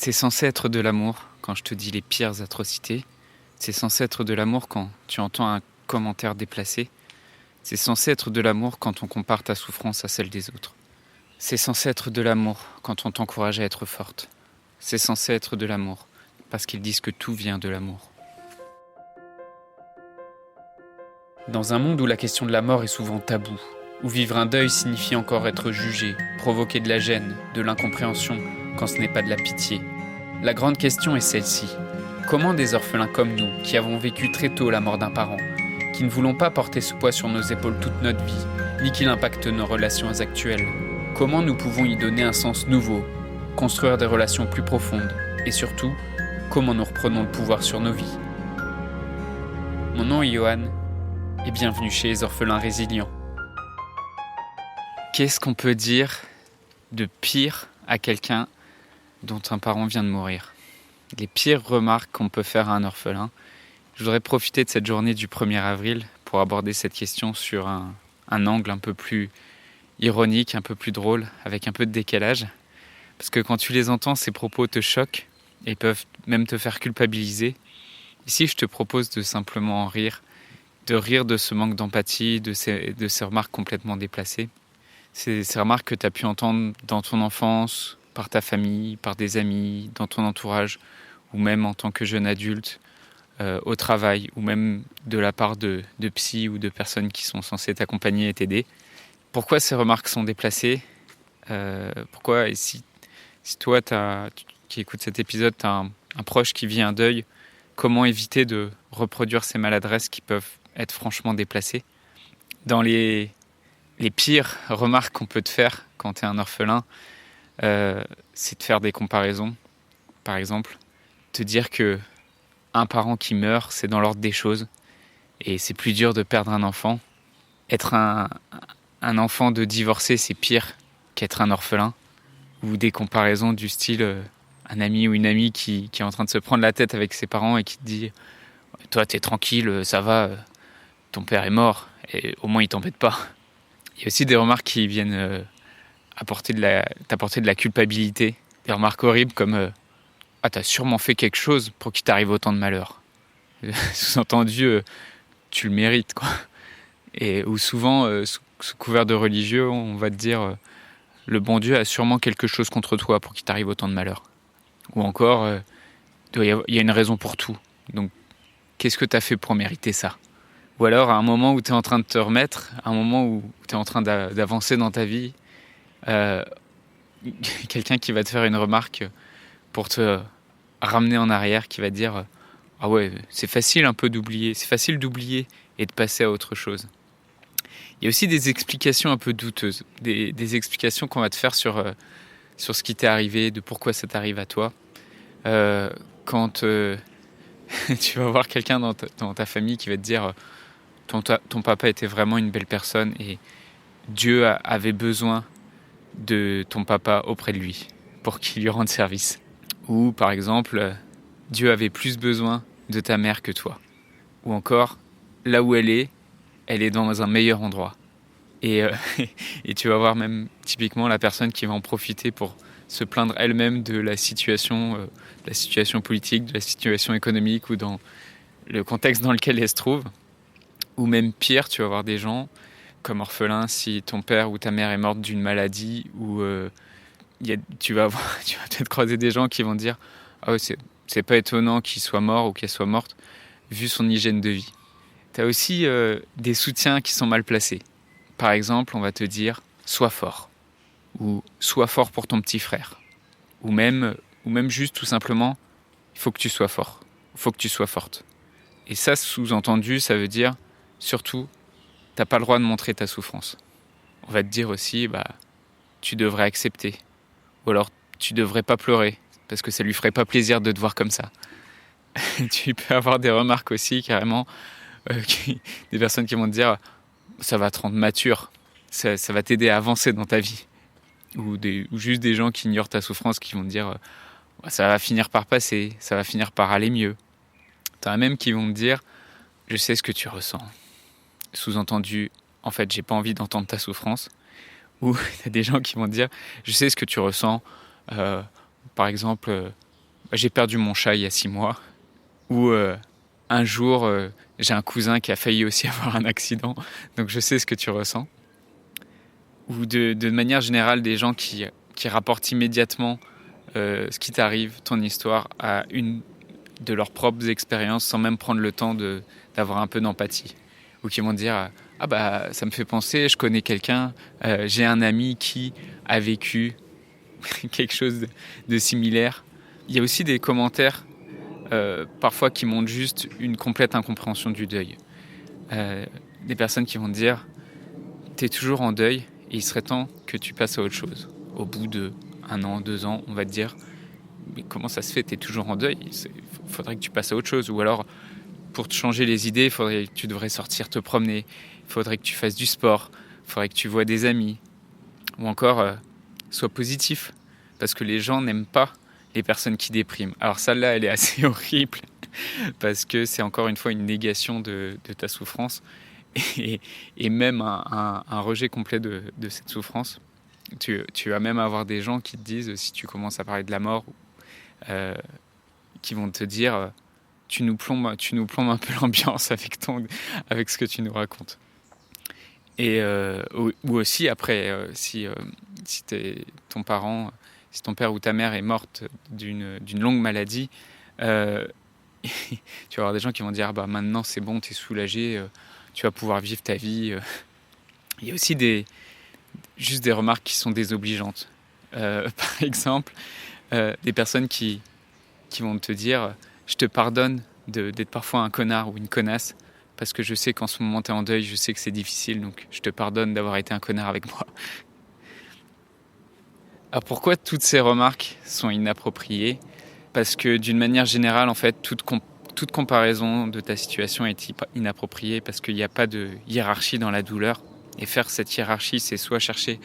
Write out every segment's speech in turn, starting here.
C'est censé être de l'amour quand je te dis les pires atrocités. C'est censé être de l'amour quand tu entends un commentaire déplacé. C'est censé être de l'amour quand on compare ta souffrance à celle des autres. C'est censé être de l'amour quand on t'encourage à être forte. C'est censé être de l'amour parce qu'ils disent que tout vient de l'amour. Dans un monde où la question de la mort est souvent taboue, où vivre un deuil signifie encore être jugé, provoquer de la gêne, de l'incompréhension, quand ce n'est pas de la pitié, la grande question est celle-ci. Comment des orphelins comme nous, qui avons vécu très tôt la mort d'un parent, qui ne voulons pas porter ce poids sur nos épaules toute notre vie, ni qu'il impacte nos relations actuelles, comment nous pouvons y donner un sens nouveau, construire des relations plus profondes, et surtout, comment nous reprenons le pouvoir sur nos vies. Mon nom est Johan, et bienvenue chez les orphelins résilients. Qu'est-ce qu'on peut dire de pire à quelqu'un dont un parent vient de mourir? Les pires remarques qu'on peut faire à un orphelin. Je voudrais profiter de cette journée du 1er avril pour aborder cette question sur un angle un peu plus ironique, un peu plus drôle, avec un peu de décalage. Parce que quand tu les entends, ces propos te choquent et peuvent même te faire culpabiliser. Ici, je te propose de simplement en rire, de rire de ce manque d'empathie, de ces remarques complètement déplacées. Ces remarques que tu as pu entendre dans ton enfance, par ta famille, par des amis, dans ton entourage, ou même en tant que jeune adulte, au travail, ou même de la part de psy ou de personnes qui sont censées t'accompagner et t'aider. Pourquoi ces remarques sont déplacées? Pourquoi, et si toi qui écoutes cet épisode, tu as un proche qui vit un deuil, comment éviter de reproduire ces maladresses qui peuvent être franchement déplacées? Dans les pires remarques qu'on peut te faire quand tu es un orphelin, c'est de faire des comparaisons. Par exemple, te dire que un parent qui meurt, c'est dans l'ordre des choses, et c'est plus dur de perdre un enfant. Être un enfant de divorcé, c'est pire qu'être un orphelin. Ou des comparaisons du style un ami ou une amie qui est en train de se prendre la tête avec ses parents et qui te dit « Toi, t'es tranquille, ça va, ton père est mort, et au moins il t'embête pas. » Il y a aussi des remarques qui viennent t'apporter de la culpabilité. Des remarques horribles comme « Ah, t'as sûrement fait quelque chose pour qu'il t'arrive autant de malheur. » Sous-entendu, tu le mérites, quoi. Ou souvent, sous couvert de religieux, on va te dire le bon Dieu a sûrement quelque chose contre toi pour qu'il t'arrive autant de malheur. Ou encore, il y a une raison pour tout. Donc, qu'est-ce que t'as fait pour mériter ça? Ou alors, à un moment où t'es en train de te remettre, à un moment où t'es en train d'avancer dans ta vie, quelqu'un qui va te faire une remarque pour te ramener en arrière, qui va te dire « Ah ouais, c'est facile un peu d'oublier, c'est facile d'oublier et de passer à autre chose. » Il y a aussi des explications un peu douteuses, des explications qu'on va te faire sur ce qui t'est arrivé, de pourquoi ça t'arrive à toi. Quand tu vas voir quelqu'un dans ta famille qui va te dire ton papa était vraiment une belle personne et Dieu avait besoin de ton papa auprès de lui pour qu'il lui rende service. Ou par exemple, Dieu avait plus besoin de ta mère que toi. Ou encore, là où elle est dans un meilleur endroit. Et tu vas voir même typiquement la personne qui va en profiter pour se plaindre elle-même de la situation politique, de la situation économique ou dans le contexte dans lequel elle se trouve. Ou même pire, tu vas voir des gens comme orphelin si ton père ou ta mère est morte d'une maladie ou tu vas peut-être croiser des gens qui vont dire « Ah ouais, c'est pas étonnant qu'il soit mort ou qu'elle soit morte vu son hygiène de vie. » Tu as aussi des soutiens qui sont mal placés. Par exemple, on va te dire « Sois fort » ou « Sois fort pour ton petit frère » ou même juste tout simplement « Il faut que tu sois fort, il faut que tu sois forte ». Et ça, sous-entendu, ça veut dire surtout, t'as pas le droit de montrer ta souffrance. On va te dire aussi tu devrais accepter ou alors tu devrais pas pleurer parce que ça lui ferait pas plaisir de te voir comme ça. Tu peux avoir des remarques aussi carrément des personnes qui vont te dire ça va te rendre mature, ça va t'aider à avancer dans ta vie. Ou juste des gens qui ignorent ta souffrance qui vont te dire ça va finir par passer, ça va finir par aller mieux. T'en as même qui vont te dire je sais ce que tu ressens. Sous-entendu, en fait, j'ai pas envie d'entendre ta souffrance. Ou t'as des gens qui vont te dire je sais ce que tu ressens. Par exemple, j'ai perdu mon chat il y a 6 mois. Ou un jour, j'ai un cousin qui a failli aussi avoir un accident. Donc je sais ce que tu ressens. Ou de manière générale, des gens qui rapportent immédiatement ce qui t'arrive, ton histoire, à une de leurs propres expériences sans même prendre le temps d'avoir un peu d'empathie. Ou qui vont dire « Ah bah ça me fait penser, je connais quelqu'un, j'ai un ami qui a vécu quelque chose de similaire. » Il y a aussi des commentaires parfois qui montrent juste une complète incompréhension du deuil. Des personnes qui vont te dire « T'es toujours en deuil et il serait temps que tu passes à autre chose. » Au bout de 1 an, 2 ans, on va te dire « Mais comment ça se fait, t'es toujours en deuil, il faudrait que tu passes à autre chose. » Ou alors, pour te changer les idées, tu devrais sortir te promener, il faudrait que tu fasses du sport, il faudrait que tu vois des amis. Ou encore, sois positif, parce que les gens n'aiment pas les personnes qui dépriment. Alors celle-là, elle est assez horrible, parce que c'est encore une fois une négation de ta souffrance, et même un rejet complet de cette souffrance. Tu vas même avoir des gens qui te disent, si tu commences à parler de la mort, qui vont te dire tu nous plombes un peu l'ambiance avec ce que tu nous racontes. Et ou aussi après, si ton père ou ta mère est morte d'une longue maladie, tu vas avoir des gens qui vont dire bah maintenant c'est bon, t'es soulagé, tu vas pouvoir vivre ta vie. Il y a aussi juste des remarques qui sont désobligeantes. Par exemple, des personnes qui vont te dire je te pardonne d'être parfois un connard ou une connasse, parce que je sais qu'en ce moment t'es en deuil, je sais que c'est difficile, donc je te pardonne d'avoir été un connard avec moi. Alors pourquoi toutes ces remarques sont inappropriées ? Parce que d'une manière générale, en fait, toute comparaison de ta situation est inappropriée, parce qu'il n'y a pas de hiérarchie dans la douleur. Et faire cette hiérarchie, c'est soit chercher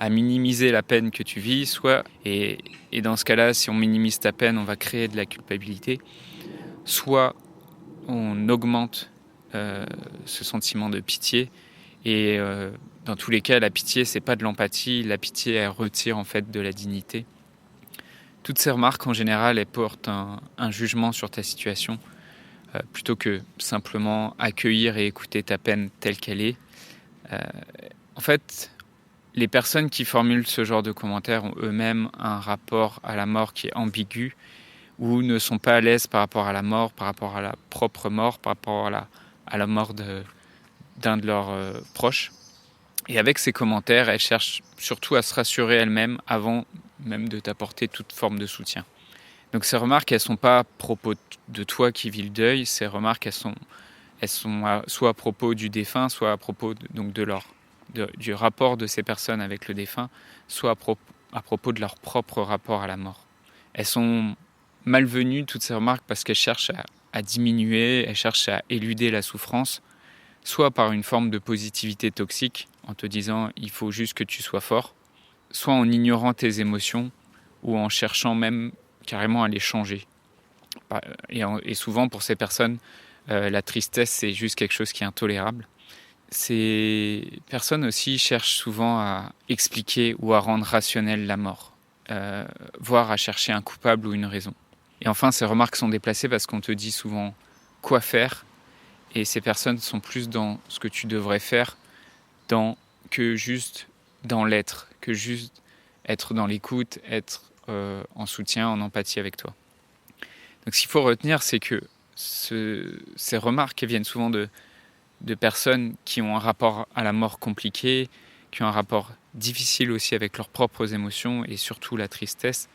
à minimiser la peine que tu vis, soit, et dans ce cas-là, si on minimise ta peine, on va créer de la culpabilité, soit on augmente ce sentiment de pitié, et dans tous les cas, la pitié, c'est pas de l'empathie, la pitié, elle retire en fait de la dignité. Toutes ces remarques, en général, elles portent un jugement sur ta situation, plutôt que simplement accueillir et écouter ta peine telle qu'elle est. En fait, les personnes qui formulent ce genre de commentaires ont eux-mêmes un rapport à la mort qui est ambigu, ou ne sont pas à l'aise par rapport à la mort, par rapport à la propre mort, par rapport à la mort d'un de leurs proches. Et avec ces commentaires, elles cherchent surtout à se rassurer elles-mêmes avant même de t'apporter toute forme de soutien. Donc ces remarques, elles ne sont pas à propos de toi qui vis le deuil, ces remarques, elles sont soit à propos du défunt, soit à propos du rapport de ces personnes avec le défunt, soit à propos de leur propre rapport à la mort. Elles sont malvenues, toutes ces remarques, parce qu'elles cherchent à diminuer, elles cherchent à éluder la souffrance, soit par une forme de positivité toxique, en te disant « il faut juste que tu sois fort », soit en ignorant tes émotions, ou en cherchant même carrément à les changer. Et souvent, pour ces personnes, la tristesse, c'est juste quelque chose qui est intolérable. Ces personnes aussi cherchent souvent à expliquer ou à rendre rationnelle la mort, voire à chercher un coupable ou une raison. Et enfin, ces remarques sont déplacées parce qu'on te dit souvent quoi faire, et ces personnes sont plus dans ce que tu devrais faire que juste dans l'être, que juste être dans l'écoute, être en soutien, en empathie avec toi. Donc ce qu'il faut retenir, c'est que ces remarques viennent souvent de personnes qui ont un rapport à la mort compliqué, qui ont un rapport difficile aussi avec leurs propres émotions et surtout la tristesse.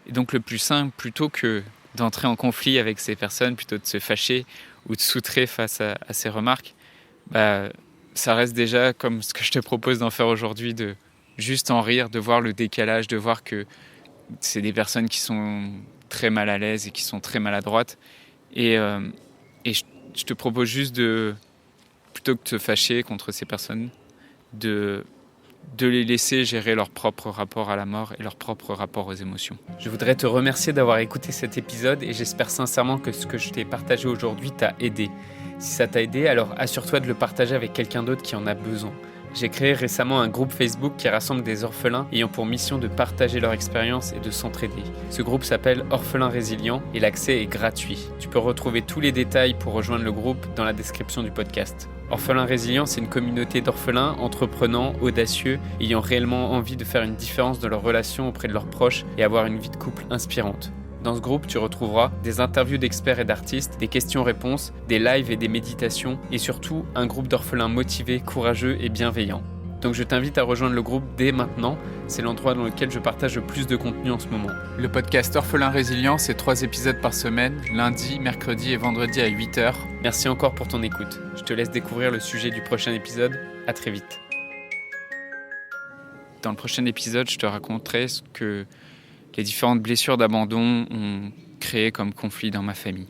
Et donc le plus simple, plutôt que d'entrer en conflit avec ces personnes, plutôt de se fâcher ou de s'outrer face à ces remarques, ça reste déjà comme ce que je te propose d'en faire aujourd'hui, de juste en rire, de voir le décalage, de voir que c'est des personnes qui sont très mal à l'aise et qui sont très maladroites. Et je te propose juste plutôt que de te fâcher contre ces personnes, de les laisser gérer leur propre rapport à la mort et leur propre rapport aux émotions. Je voudrais te remercier d'avoir écouté cet épisode et j'espère sincèrement que ce que je t'ai partagé aujourd'hui t'a aidé. Si ça t'a aidé, alors assure-toi de le partager avec quelqu'un d'autre qui en a besoin. J'ai créé récemment un groupe Facebook qui rassemble des orphelins ayant pour mission de partager leur expérience et de s'entraider. Ce groupe s'appelle Orphelins Résilients et l'accès est gratuit. Tu peux retrouver tous les détails pour rejoindre le groupe dans la description du podcast. Orphelins Résilients, c'est une communauté d'orphelins entreprenants, audacieux, ayant réellement envie de faire une différence dans leurs relations auprès de leurs proches et avoir une vie de couple inspirante. Dans ce groupe, tu retrouveras des interviews d'experts et d'artistes, des questions-réponses, des lives et des méditations, et surtout un groupe d'orphelins motivés, courageux et bienveillants. Donc je t'invite à rejoindre le groupe dès maintenant, c'est l'endroit dans lequel je partage le plus de contenu en ce moment. Le podcast Orphelins Résilients, c'est 3 épisodes par semaine, lundi, mercredi et vendredi à 8h. Merci encore pour ton écoute. Je te laisse découvrir le sujet du prochain épisode. À très vite. Dans le prochain épisode, je te raconterai ce que les différentes blessures d'abandon ont créé comme conflit dans ma famille.